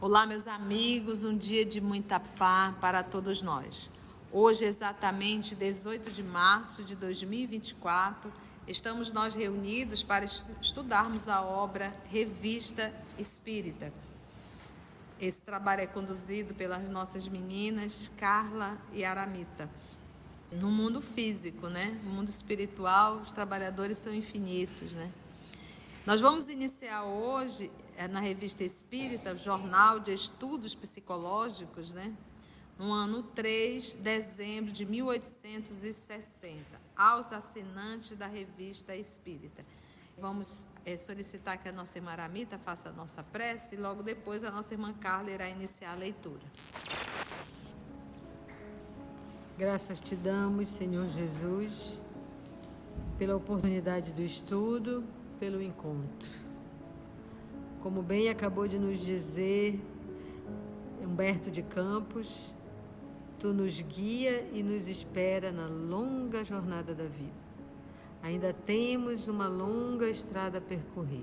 Olá, meus amigos, um dia de muita paz para todos nós. Hoje, exatamente 18 de março de 2024, estamos nós reunidos para estudarmos a obra Revista Espírita. Esse trabalho é conduzido pelas nossas meninas Carla e Aramita. No mundo físico, no mundo espiritual, os trabalhadores são infinitos, Nós vamos iniciar hoje, na Revista Espírita, Jornal de Estudos Psicológicos, no ano 3 de dezembro de 1860, aos assinantes da Revista Espírita. Vamos solicitar que a nossa irmã Aramita faça a nossa prece e logo depois a nossa irmã Carla irá iniciar a leitura. Graças te damos, Senhor Jesus, pela oportunidade do estudo, pelo encontro. Como bem acabou de nos dizer Humberto de Campos, tu nos guia e nos espera na longa jornada da vida. Ainda temos uma longa estrada a percorrer.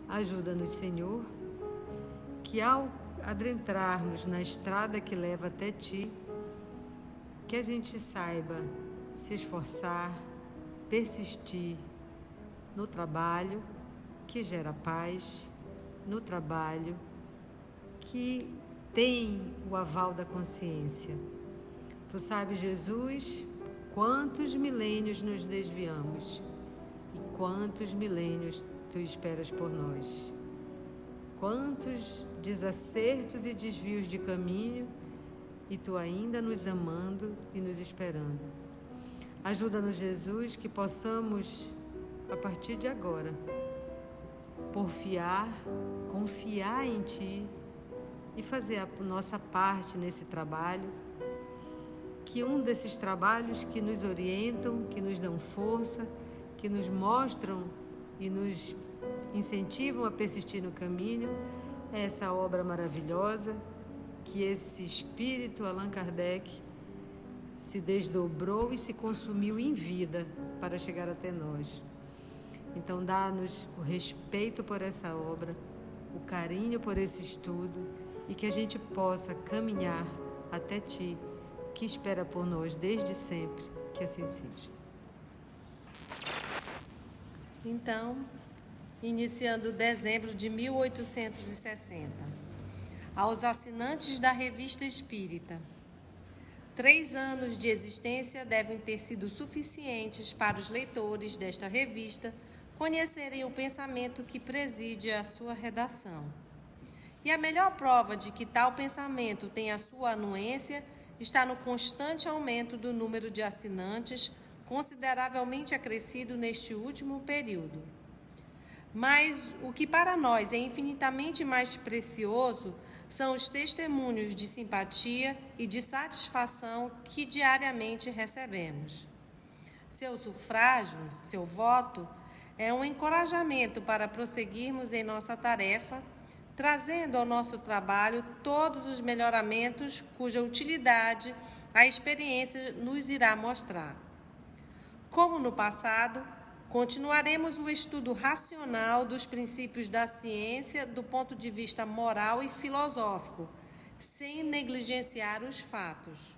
Ajuda-nos, Senhor, que ao adentrarmos na estrada que leva até ti, que a gente saiba se esforçar, persistir no trabalho que gera paz, no trabalho que tem o aval da consciência. Tu sabes, Jesus, quantos milênios nos desviamos e quantos milênios tu esperas por nós. Quantos desacertos e desvios de caminho e tu ainda nos amando e nos esperando. Ajuda-nos, Jesus, que possamos, a partir de agora, confiar em ti e fazer a nossa parte nesse trabalho, que um desses trabalhos que nos orientam, que nos dão força, que nos mostram e nos incentivam a persistir no caminho, é essa obra maravilhosa que esse espírito Allan Kardec se desdobrou e se consumiu em vida para chegar até nós. Então, dá-nos o respeito por essa obra, o carinho por esse estudo e que a gente possa caminhar até ti, que espera por nós desde sempre, que assim seja. Então, iniciando dezembro de 1860. Aos assinantes da Revista Espírita. 3 anos de existência devem ter sido suficientes para os leitores desta revista conhecerem o pensamento que preside a sua redação. E a melhor prova de que tal pensamento tem a sua anuência está no constante aumento do número de assinantes, consideravelmente acrescido neste último período. Mas o que para nós é infinitamente mais precioso são os testemunhos de simpatia e de satisfação que diariamente recebemos. Seu sufrágio, seu voto, é um encorajamento para prosseguirmos em nossa tarefa, trazendo ao nosso trabalho todos os melhoramentos cuja utilidade a experiência nos irá mostrar. Como no passado, continuaremos o estudo racional dos princípios da ciência do ponto de vista moral e filosófico, sem negligenciar os fatos.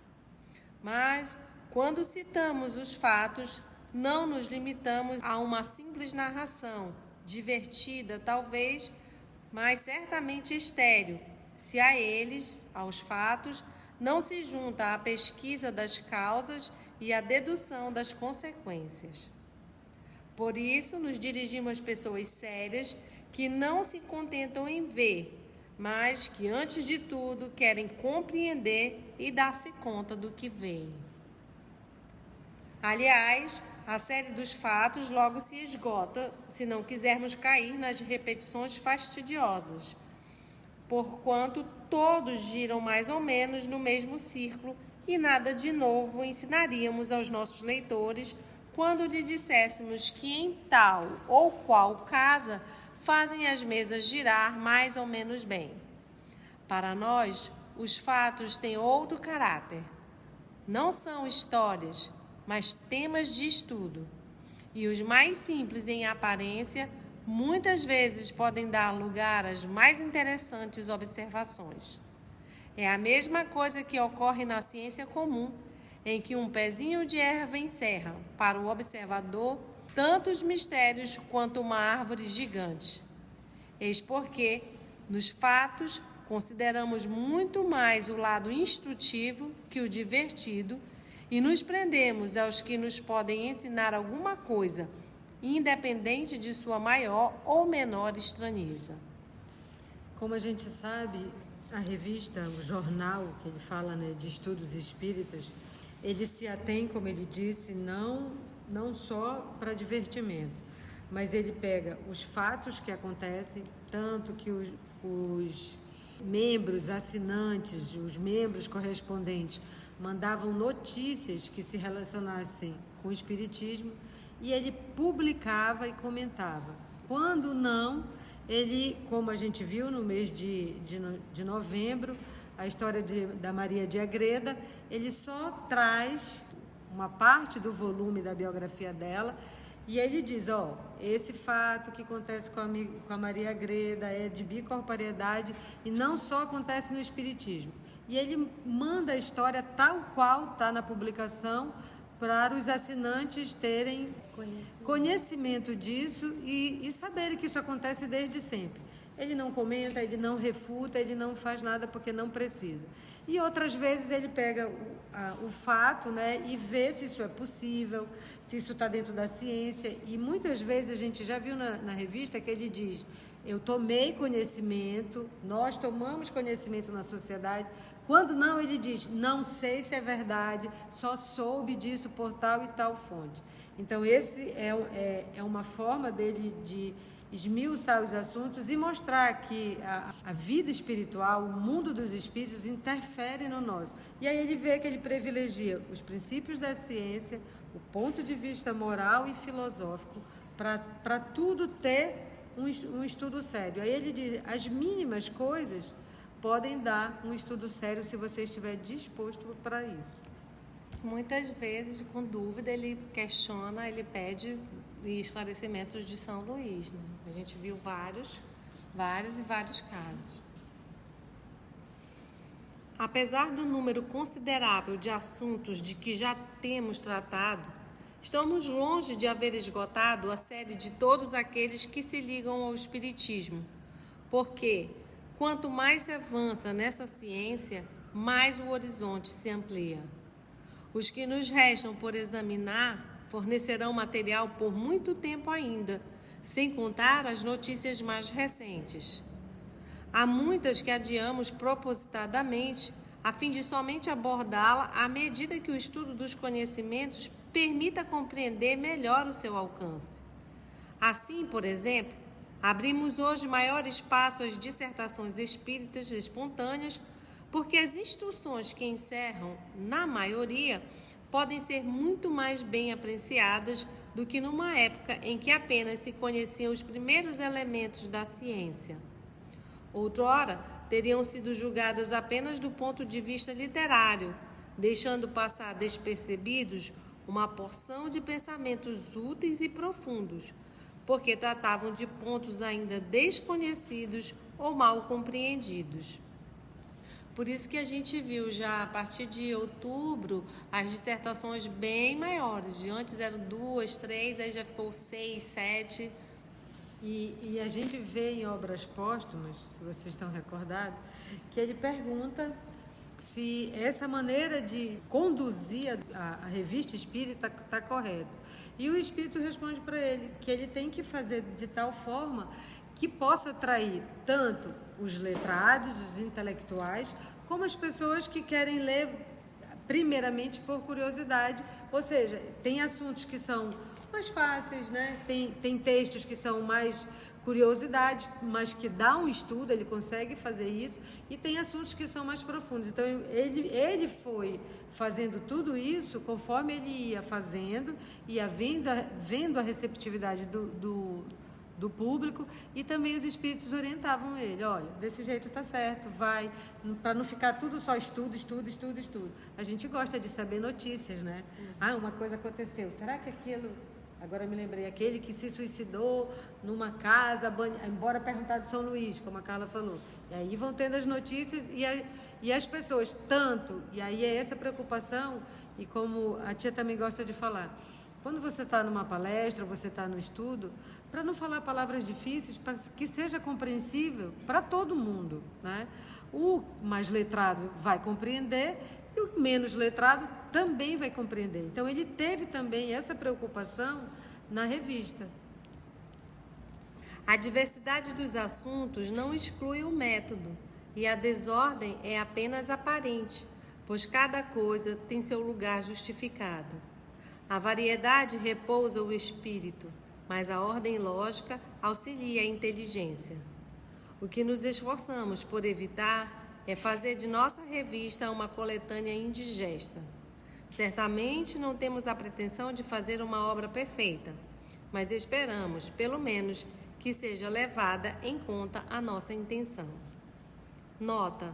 Mas, quando citamos os fatos, não nos limitamos a uma simples narração, divertida talvez, mas certamente estéril, se a eles, aos fatos, não se junta a pesquisa das causas e a dedução das consequências. Por isso, nos dirigimos às pessoas sérias que não se contentam em ver, mas que, antes de tudo, querem compreender e dar-se conta do que veem. Aliás, a série dos fatos logo se esgota se não quisermos cair nas repetições fastidiosas, porquanto todos giram mais ou menos no mesmo círculo e nada de novo ensinaríamos aos nossos leitores quando lhe disséssemos que em tal ou qual casa fazem as mesas girar mais ou menos bem. Para nós, os fatos têm outro caráter. Não são histórias, mas temas de estudo. E os mais simples em aparência, muitas vezes podem dar lugar às mais interessantes observações. É a mesma coisa que ocorre na ciência comum, em que um pezinho de erva encerra, para o observador, tantos mistérios quanto uma árvore gigante. Eis porque, nos fatos, consideramos muito mais o lado instrutivo que o divertido e nos prendemos aos que nos podem ensinar alguma coisa, independente de sua maior ou menor estranheza. Como a gente sabe, a revista, o jornal que ele fala, né, de estudos espíritas, ele se atém, como ele disse, não só para divertimento, mas ele pega os fatos que acontecem, tanto que os membros assinantes, os membros correspondentes, mandavam notícias que se relacionassem com o espiritismo e ele publicava e comentava. Quando não, ele, como a gente viu no mês de novembro, a história da Maria de Agreda, ele só traz uma parte do volume da biografia dela e ele diz, esse fato que acontece com a Maria Agreda é de bicorporeidade e não só acontece no espiritismo. E ele manda a história tal qual está na publicação para os assinantes terem conhecimento disso e saberem que isso acontece desde sempre. Ele não comenta, ele não refuta, ele não faz nada porque não precisa. E outras vezes ele pega o fato, né, e vê se isso é possível, se isso está dentro da ciência. E muitas vezes a gente já viu na revista que ele diz, eu tomei conhecimento, nós tomamos conhecimento na sociedade. Quando não, ele diz, não sei se é verdade, só soube disso por tal e tal fonte. Então, esse é uma forma dele de esmiuçar os assuntos e mostrar que a vida espiritual, o mundo dos espíritos interfere no nosso. E aí ele vê que ele privilegia os princípios da ciência, o ponto de vista moral e filosófico, para tudo ter um estudo sério. Aí ele diz, as mínimas coisas podem dar um estudo sério se você estiver disposto para isso. Muitas vezes, com dúvida, ele questiona, ele pede esclarecimentos de São Luís, né? A gente viu vários casos. Apesar do número considerável de assuntos de que já temos tratado, estamos longe de haver esgotado a série de todos aqueles que se ligam ao Espiritismo, porque, quanto mais se avança nessa ciência, mais o horizonte se amplia. Os que nos restam por examinar fornecerão material por muito tempo ainda, sem contar as notícias mais recentes. Há muitas que adiamos propositadamente, a fim de somente abordá-la à medida que o estudo dos conhecimentos permita compreender melhor o seu alcance. Assim, por exemplo, abrimos hoje maior espaço às dissertações espíritas espontâneas, porque as instruções que encerram, na maioria, podem ser muito mais bem apreciadas do que numa época em que apenas se conheciam os primeiros elementos da ciência. Outrora, teriam sido julgadas apenas do ponto de vista literário, deixando passar despercebidos uma porção de pensamentos úteis e profundos, porque tratavam de pontos ainda desconhecidos ou mal compreendidos. Por isso que a gente viu já a partir de outubro as dissertações bem maiores. De antes eram 2, 3, aí já ficou 6, 7. E a gente vê em obras póstumas, se vocês estão recordados, que ele pergunta se essa maneira de conduzir a revista espírita está correta. E o espírito responde para ele que ele tem que fazer de tal forma que possa atrair tanto os letrados, os intelectuais, como as pessoas que querem ler primeiramente por curiosidade, ou seja, tem assuntos que são mais fáceis, né? Tem textos que são mais curiosidades, mas que dá um estudo, ele consegue fazer isso, e tem assuntos que são mais profundos. Então, ele foi fazendo tudo isso conforme ele ia fazendo, ia vendo a receptividade do público, e também os espíritos orientavam ele, olha, desse jeito está certo, vai, para não ficar tudo só estudo. A gente gosta de saber notícias, né? Ah, uma coisa aconteceu, será que aquilo... Agora me lembrei, aquele que se suicidou numa casa, embora perguntar de São Luís, como a Carla falou. E aí vão tendo as notícias e as pessoas, tanto, e aí é essa preocupação, e como a tia também gosta de falar, quando você está numa palestra, você está no estudo, para não falar palavras difíceis, para que seja compreensível para todo mundo, né? O mais letrado vai compreender e o menos letrado também vai compreender. Então, ele teve também essa preocupação na revista. A diversidade dos assuntos não exclui o método, e a desordem é apenas aparente, pois cada coisa tem seu lugar justificado. A variedade repousa o espírito, mas a ordem lógica auxilia a inteligência. O que nos esforçamos por evitar é fazer de nossa revista uma coletânea indigesta. Certamente não temos a pretensão de fazer uma obra perfeita, mas esperamos, pelo menos, que seja levada em conta a nossa intenção. Nota: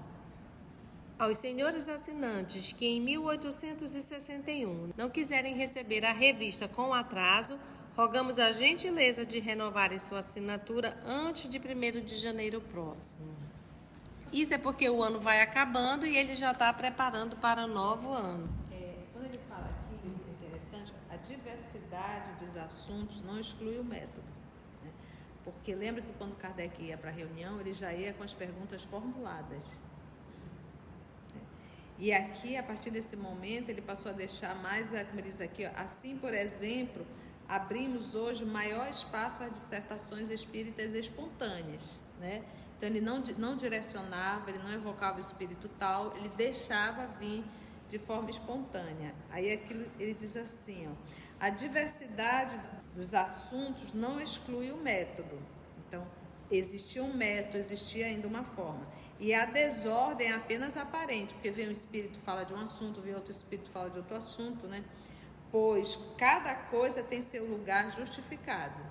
aos senhores assinantes que em 1861 não quiserem receber a revista com atraso, rogamos a gentileza de renovarem sua assinatura antes de 1º de janeiro próximo. Isso é porque o ano vai acabando e ele já está preparando para o novo ano. Quando ele fala aqui, é interessante, a diversidade dos assuntos não exclui o método. Né? Porque lembra que quando Kardec ia para a reunião, ele já ia com as perguntas formuladas. E aqui, a partir desse momento, ele passou a deixar mais, como ele diz aqui, ó, assim, por exemplo, abrimos hoje maior espaço às dissertações espíritas espontâneas, né? Então, ele não direcionava, ele não evocava o espírito tal, ele deixava vir de forma espontânea. Aí aquilo, ele diz assim, ó, a diversidade dos assuntos não exclui o método. Então, existia um método, existia ainda uma forma. E a desordem é apenas aparente, porque vem um espírito fala de um assunto, vem outro espírito fala de outro assunto, né? Pois cada coisa tem seu lugar justificado.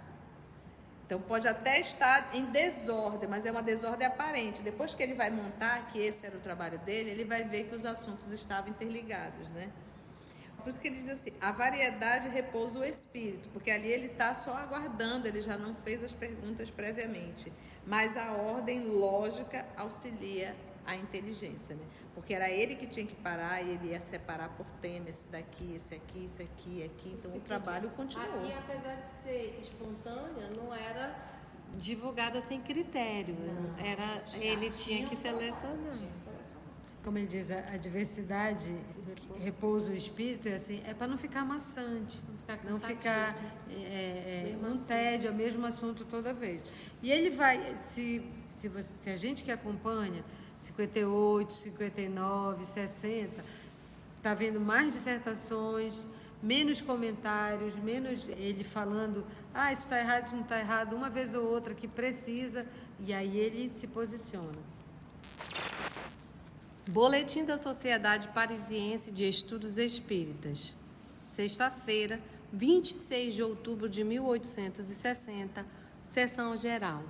Então, pode até estar em desordem, mas é uma desordem aparente. Depois que ele vai montar, que esse era o trabalho dele, ele vai ver que os assuntos estavam interligados, né? Por isso que ele diz assim, a variedade repousa o espírito, porque ali ele está só aguardando, ele já não fez as perguntas previamente. Mas a ordem lógica auxilia a inteligência, né? Porque era ele que tinha que parar e ele ia separar por tema, esse daqui, esse aqui, esse aqui, aqui. Então, o trabalho continuou. Aqui, apesar de ser espontânea, não era divulgada sem critério. Ele tinha que selecionar. Como ele diz, a diversidade repousa o espírito, é assim, é para não ficar maçante, não ficar um tédio, é o mesmo assunto toda vez. E ele vai, se a gente que acompanha 58, 59, 60, está vendo mais dissertações, menos comentários, menos ele falando, isso está errado, isso não está errado, uma vez ou outra que precisa, e aí ele se posiciona. Boletim da Sociedade Parisiense de Estudos Espíritas. Sexta-feira, 26 de outubro de 1860, Sessão Geral.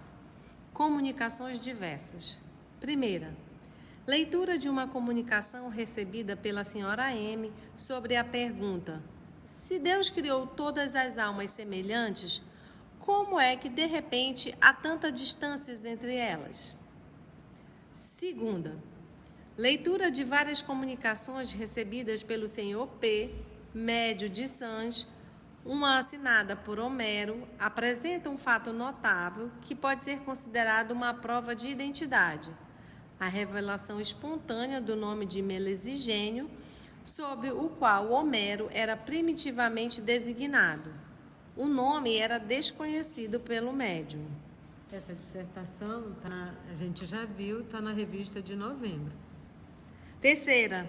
Comunicações diversas. Primeira, leitura de uma comunicação recebida pela senhora M sobre a pergunta: se Deus criou todas as almas semelhantes, como é que de repente há tanta distâncias entre elas? Segunda, leitura de várias comunicações recebidas pelo senhor P, médio de Sanches, uma assinada por Homero, apresenta um fato notável que pode ser considerado uma prova de identidade: a revelação espontânea do nome de Melesigênio, sob o qual Homero era primitivamente designado. O nome era desconhecido pelo médium. Essa dissertação, a gente já viu, está na revista de novembro. Terceira,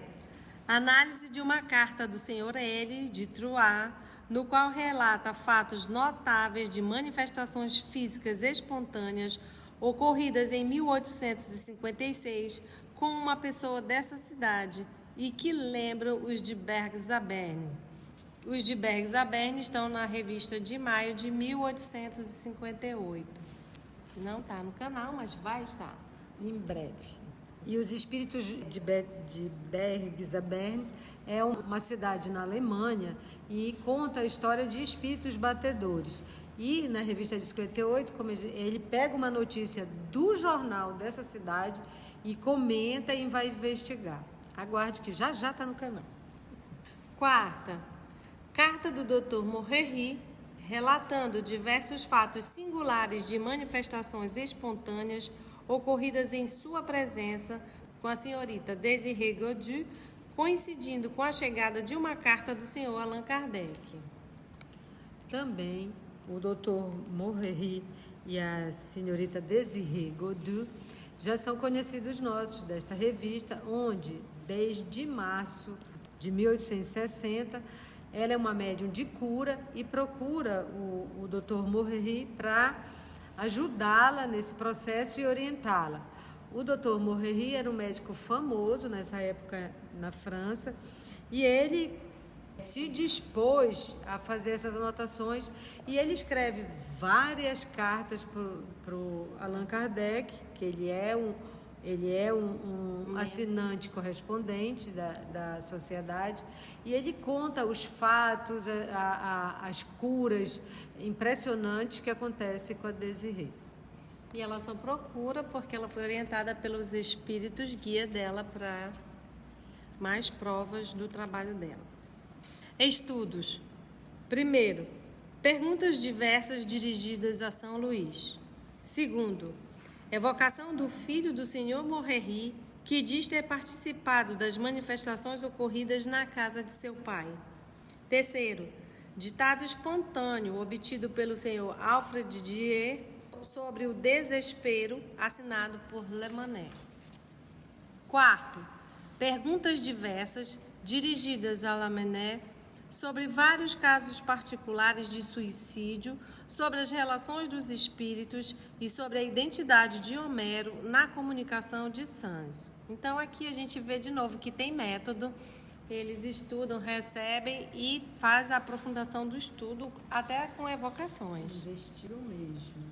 análise de uma carta do Sr. L. de Troyes, no qual relata fatos notáveis de manifestações físicas espontâneas ocorridas em 1856 com uma pessoa dessa cidade e que lembram os de Bergzabern. Os de Bergs a Berne estão na revista de maio de 1858. Não está no canal, mas vai estar. Em breve. E os espíritos de Bergs a Berne é uma cidade na Alemanha e conta a história de espíritos batedores. E na revista de 58, como ele pega uma notícia do jornal dessa cidade e comenta e vai investigar. Aguarde que já está no canal. Quarta, carta do Dr. Morrery, relatando diversos fatos singulares de manifestações espontâneas ocorridas em sua presença com a senhorita Désirée Godu, coincidindo com a chegada de uma carta do senhor Allan Kardec. Também o Dr. Morrery e a senhorita Désirée Godu já são conhecidos nossos desta revista, onde, desde março de 1860, ela é uma médium de cura e procura o Dr. Morrery para ajudá-la nesse processo e orientá-la. O Dr. Morrery era um médico famoso nessa época na França e ele se dispôs a fazer essas anotações e ele escreve várias cartas para o Allan Kardec, que ele é um assinante correspondente da sociedade, e ele conta os fatos, as curas impressionantes que acontecem com a Désirée. E ela só procura porque ela foi orientada pelos espíritos guia dela para mais provas do trabalho dela. Estudos. Primeiro, perguntas diversas dirigidas a São Luís. Segundo, evocação do filho do senhor Morrery, que diz ter participado das manifestações ocorridas na casa de seu pai. Terceiro, ditado espontâneo obtido pelo senhor Alfred Dier sobre o desespero, assinado por Lemané. Quarto, perguntas diversas dirigidas a Lemané sobre vários casos particulares de suicídio, sobre as relações dos espíritos e sobre a identidade de Homero na comunicação de Sans. Então, aqui a gente vê de novo que tem método, eles estudam, recebem e fazem a aprofundação do estudo até com evocações. Investiram mesmo.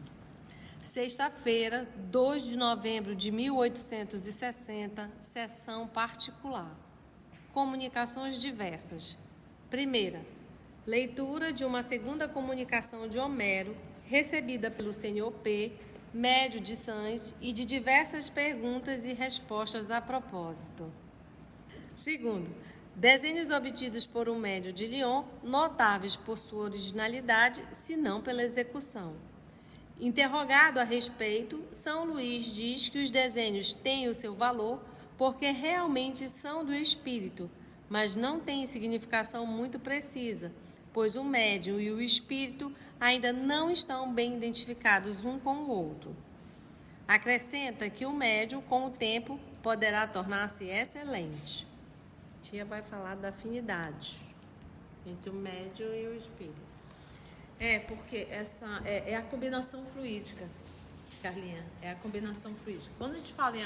Sexta-feira, 2 de novembro de 1860, sessão particular. Comunicações diversas. Primeira, leitura de uma segunda comunicação de Homero, recebida pelo senhor P., médio de Sans, e de diversas perguntas e respostas a propósito. Segundo, desenhos obtidos por um médio de Lyon, notáveis por sua originalidade, se não pela execução. Interrogado a respeito, São Luís diz que os desenhos têm o seu valor porque realmente são do espírito, mas não têm significação muito precisa, pois o médium e o espírito ainda não estão bem identificados um com o outro. Acrescenta que o médium, com o tempo, poderá tornar-se excelente. Tia vai falar da afinidade entre o médium e o espírito. Porque essa é a combinação fluídica, Carlinha, é a combinação fluídica. Quando a gente fala em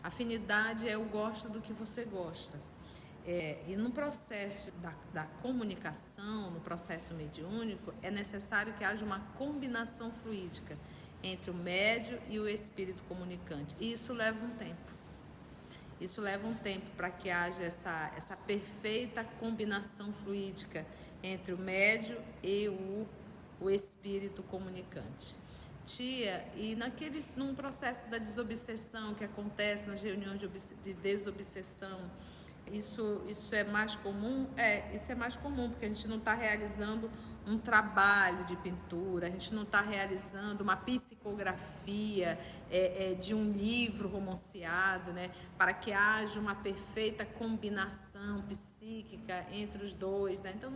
afinidade é o gosto do que você gosta. E no processo da comunicação, no processo mediúnico, é necessário que haja uma combinação fluídica entre o médium e o espírito comunicante. E isso leva um tempo. Isso leva um tempo para que haja essa perfeita combinação fluídica entre o médium e o espírito comunicante. Tia, e num processo da desobsessão que acontece nas reuniões de desobsessão, isso é mais comum? Isso é mais comum, porque a gente não está realizando um trabalho de pintura, a gente não está realizando uma psicografia de um livro romanceado, né, para que haja uma perfeita combinação psíquica entre os dois, né? Então,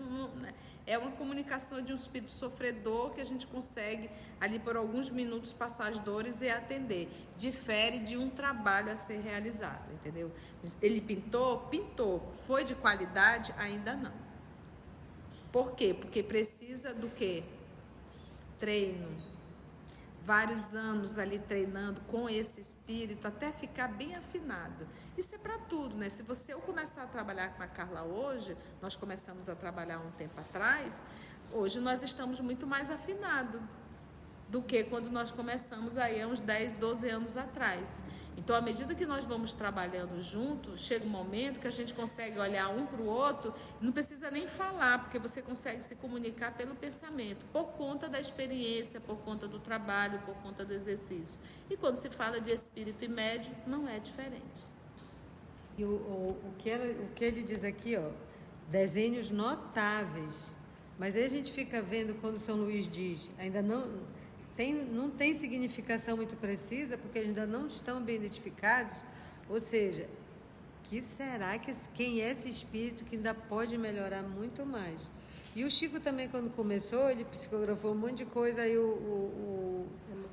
é uma comunicação de um espírito sofredor que a gente consegue, ali por alguns minutos, passar as dores e atender. Difere de um trabalho a ser realizado, entendeu? Ele pintou? Pintou. Foi de qualidade? Ainda não. Por quê? Porque precisa do quê? Treino. vários anos ali treinando com esse espírito até ficar bem afinado. Isso é para tudo, né? Se eu começar a trabalhar com a Carla hoje, nós começamos a trabalhar um tempo atrás, hoje nós estamos muito mais afinados do que quando nós começamos aí há uns 10, 12 anos atrás. Então, à medida que nós vamos trabalhando juntos, chega um momento que a gente consegue olhar um para o outro, não precisa nem falar, porque você consegue se comunicar pelo pensamento, por conta da experiência, por conta do trabalho, por conta do exercício. E quando se fala de espírito e médium, não é diferente. E o que ele diz aqui, ó, desenhos notáveis. Mas aí a gente fica vendo quando São Luís diz, ainda não tem significação muito precisa, porque eles ainda não estão bem identificados. Ou seja, quem é esse espírito que ainda pode melhorar muito mais? E o Chico também, quando começou, ele psicografou um monte de coisa, aí o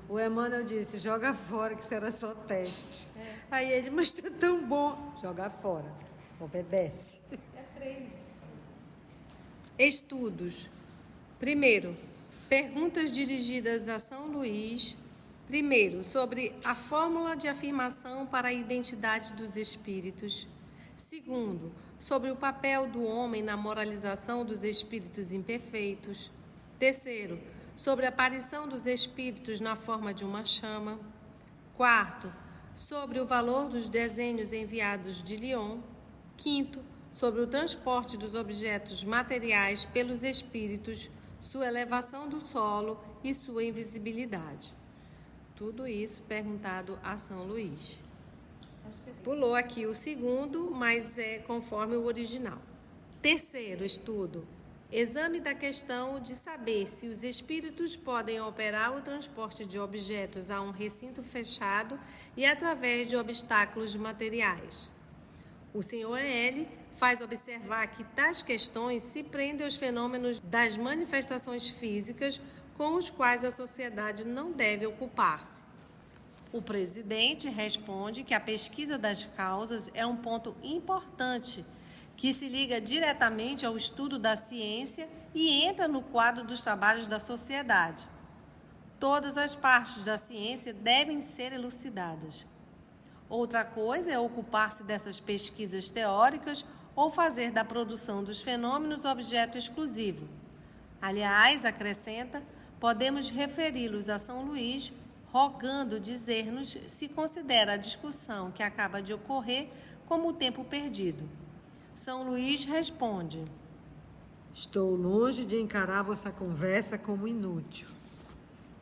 Emmanuel disse, joga fora, que isso era só teste. Aí ele, mas tá tão bom, joga fora, obedece. Estudos. Primeiro, perguntas dirigidas a São Luís. Primeiro, sobre a fórmula de afirmação para a identidade dos espíritos. Segundo, sobre o papel do homem na moralização dos espíritos imperfeitos. Terceiro, sobre a aparição dos espíritos na forma de uma chama. Quarto, sobre o valor dos desenhos enviados de Lyon. Quinto, sobre o transporte dos objetos materiais pelos espíritos, sua elevação do solo e sua invisibilidade. Tudo isso perguntado a São Luís. Pulou aqui o segundo, mas é conforme o original. Terceiro estudo, exame da questão de saber se os espíritos podem operar o transporte de objetos a um recinto fechado e através de obstáculos materiais. O Sr. L. faz observar que tais questões se prendem aos fenômenos das manifestações físicas com os quais a sociedade não deve ocupar-se. O presidente responde que a pesquisa das causas é um ponto importante que se liga diretamente ao estudo da ciência e entra no quadro dos trabalhos da sociedade. Todas as partes da ciência devem ser elucidadas. Outra coisa é ocupar-se dessas pesquisas teóricas ou fazer da produção dos fenômenos objeto exclusivo. Aliás, acrescenta, podemos referi-los a São Luís, rogando dizer-nos se considera a discussão que acaba de ocorrer como tempo perdido. São Luís responde: estou longe de encarar vossa conversa como inútil.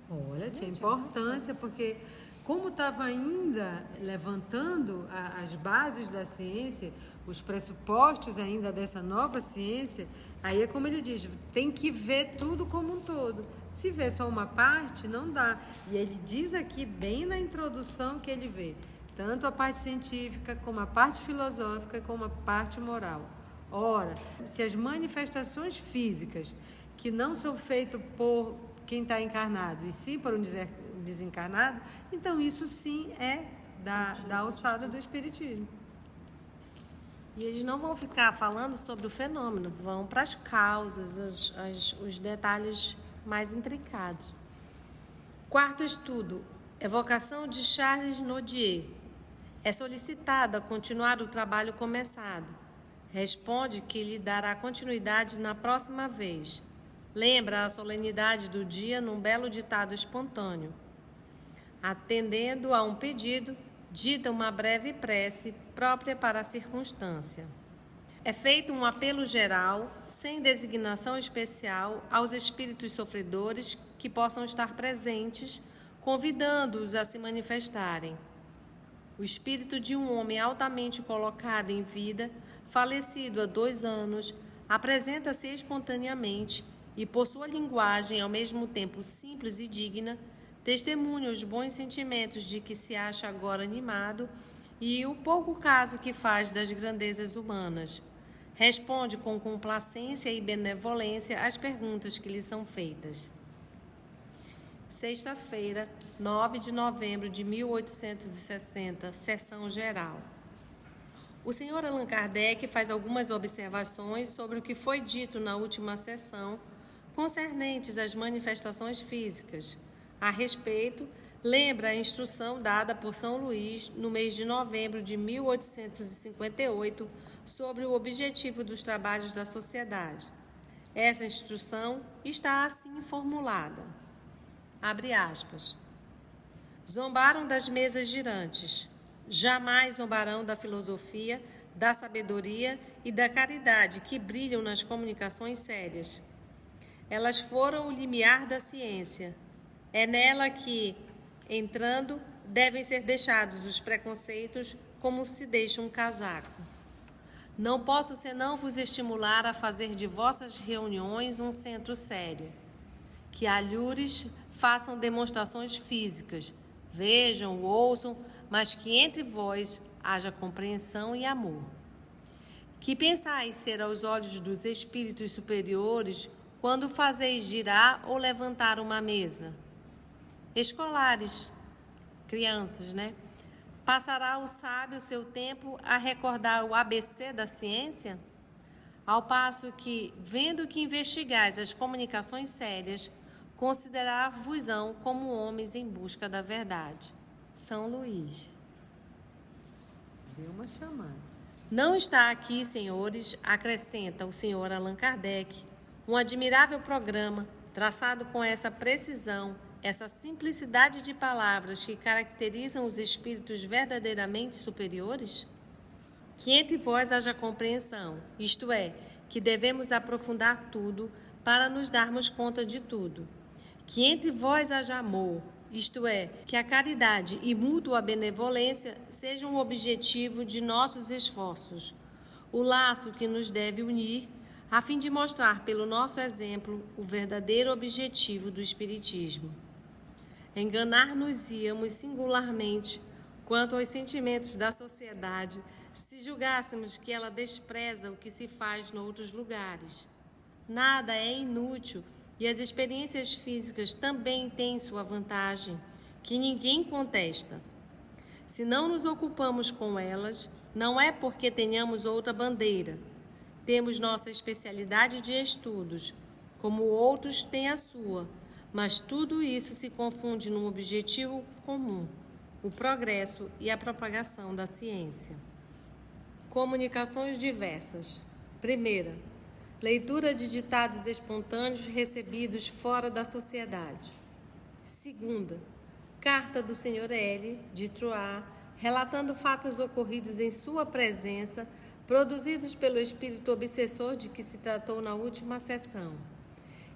Olha, tinha importância, porque como estava ainda levantando as bases da ciência, os pressupostos ainda dessa nova ciência, aí é como ele diz, tem que ver tudo como um todo. Se vê só uma parte, não dá. E ele diz aqui, bem na introdução, que ele vê tanto a parte científica, como a parte filosófica, como a parte moral. Ora, se as manifestações físicas, que não são feitas por quem está encarnado, e sim por um desencarnado, então isso sim é da alçada do espiritismo. E eles não vão ficar falando sobre o fenômeno, vão para as causas, os detalhes mais intricados. Quarto estudo, evocação de Charles Nodier. É solicitado a continuar o trabalho começado. Responde que lhe dará continuidade na próxima vez. Lembra a solenidade do dia num belo ditado espontâneo. Atendendo a um pedido, dita uma breve prece própria para a circunstância. É feito um apelo geral, sem designação especial, aos espíritos sofredores que possam estar presentes, convidando-os a se manifestarem. O espírito de um homem altamente colocado em vida, falecido há 2 anos, apresenta-se espontaneamente e, por sua linguagem ao mesmo tempo simples e digna, testemunha os bons sentimentos de que se acha agora animado e o pouco caso que faz das grandezas humanas. Responde com complacência e benevolência às perguntas que lhe são feitas. Sexta-feira, 9 de novembro de 1860, sessão geral. O Sr. Allan Kardec faz algumas observações sobre o que foi dito na última sessão, concernentes às manifestações físicas, a respeito, lembra a instrução dada por São Luís no mês de novembro de 1858 sobre o objetivo dos trabalhos da sociedade. Essa instrução está assim formulada. Abre aspas. Zombaram das mesas girantes. Jamais zombarão da filosofia, da sabedoria e da caridade que brilham nas comunicações sérias. Elas foram o limiar da ciência. É nela que, entrando, devem ser deixados os preconceitos como se deixa um casaco. Não posso senão vos estimular a fazer de vossas reuniões um centro sério. Que alhures façam demonstrações físicas, vejam, ouçam, mas que entre vós haja compreensão e amor. Que pensais ser aos olhos dos espíritos superiores quando fazeis girar ou levantar uma mesa? Escolares, crianças, né? Passará o sábio seu tempo a recordar o ABC da ciência? Ao passo que, vendo que investigais as comunicações sérias, considerar-vos-ão como homens em busca da verdade. São Luís. Deu uma chamada. Não está aqui, senhores, acrescenta o senhor Allan Kardec, um admirável programa traçado com essa precisão, essa simplicidade de palavras que caracterizam os espíritos verdadeiramente superiores? Que entre vós haja compreensão, isto é, que devemos aprofundar tudo para nos darmos conta de tudo. Que entre vós haja amor, isto é, que a caridade e mútua benevolência sejam o objetivo de nossos esforços, o laço que nos deve unir, a fim de mostrar pelo nosso exemplo o verdadeiro objetivo do Espiritismo. Enganar-nos-íamos singularmente quanto aos sentimentos da sociedade se julgássemos que ela despreza o que se faz noutros lugares. Nada é inútil e as experiências físicas também têm sua vantagem, que ninguém contesta. Se não nos ocupamos com elas, não é porque tenhamos outra bandeira. Temos nossa especialidade de estudos, como outros têm a sua, mas tudo isso se confunde num objetivo comum, o progresso e a propagação da ciência. Comunicações diversas. Primeira, leitura de ditados espontâneos recebidos fora da sociedade. Segunda, carta do Sr. L. de Troyes, relatando fatos ocorridos em sua presença, produzidos pelo espírito obsessor de que se tratou na última sessão.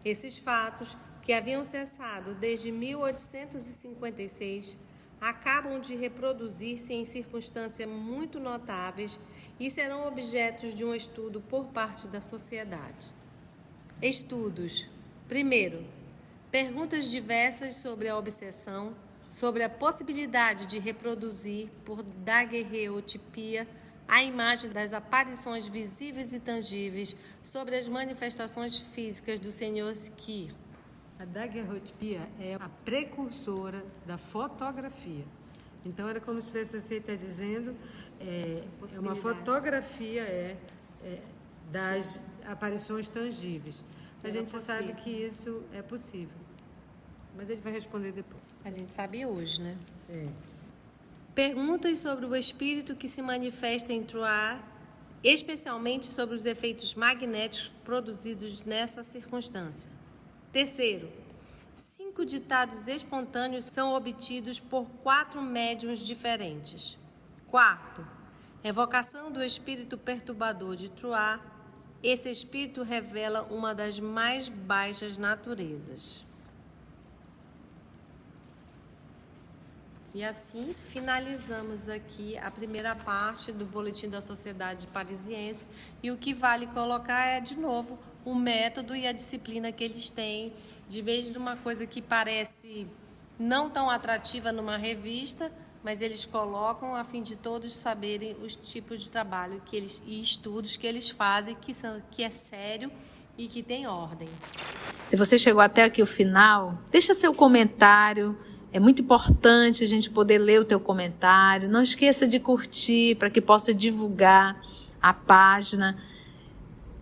Esses fatos, que haviam cessado desde 1856, acabam de reproduzir-se em circunstâncias muito notáveis e serão objetos de um estudo por parte da sociedade. Estudos. Primeiro, perguntas diversas sobre a obsessão, sobre a possibilidade de reproduzir, por daguerreotipia, a imagem das aparições visíveis e tangíveis sobre as manifestações físicas do Sr. Skir. A daguerreotipia é a precursora da fotografia. Então, era como se você está dizendo, é uma fotografia das aparições tangíveis. A gente sabe que isso é possível. Mas ele vai responder depois. A gente sabe hoje, né? É. Perguntas sobre o espírito que se manifesta em Troyes, especialmente sobre os efeitos magnéticos produzidos nessa circunstância. Terceiro, 5 ditados espontâneos são obtidos por 4 médiuns diferentes. Quarto, evocação do espírito perturbador de Troyes. Esse espírito revela uma das mais baixas naturezas. E assim finalizamos aqui a primeira parte do Boletim da Sociedade Parisiense. E o que vale colocar é, de novo, o método e a disciplina que eles têm, de vez de uma coisa que parece não tão atrativa numa revista, mas eles colocam a fim de todos saberem os tipos de trabalho e estudos que eles fazem, que é sério e que tem ordem. Se você chegou até aqui o final, deixa seu comentário. É muito importante a gente poder ler o teu comentário. Não esqueça de curtir para que possa divulgar a página.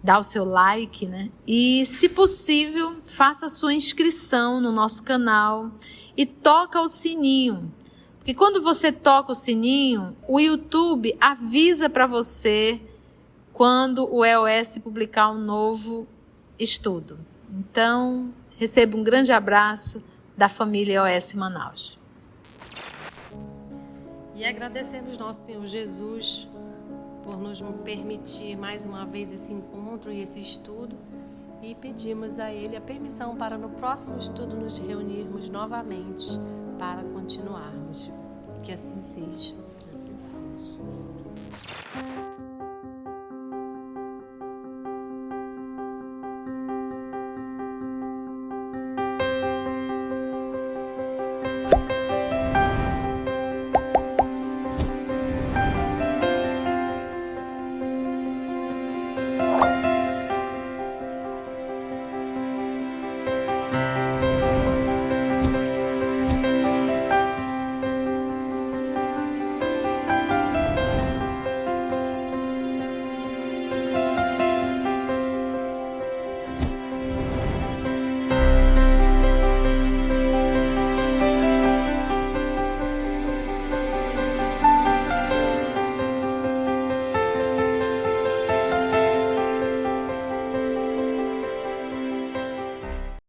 dá o seu like, né? E, se possível, faça a sua inscrição no nosso canal e toca o sininho. Porque quando você toca o sininho, o YouTube avisa para você quando o EOS publicar um novo estudo. Então, receba um grande abraço da família EOS Manaus. E agradecemos nosso Senhor Jesus por nos permitir mais uma vez esse encontro e esse estudo, e pedimos a Ele a permissão para no próximo estudo nos reunirmos novamente para continuarmos. Que assim seja.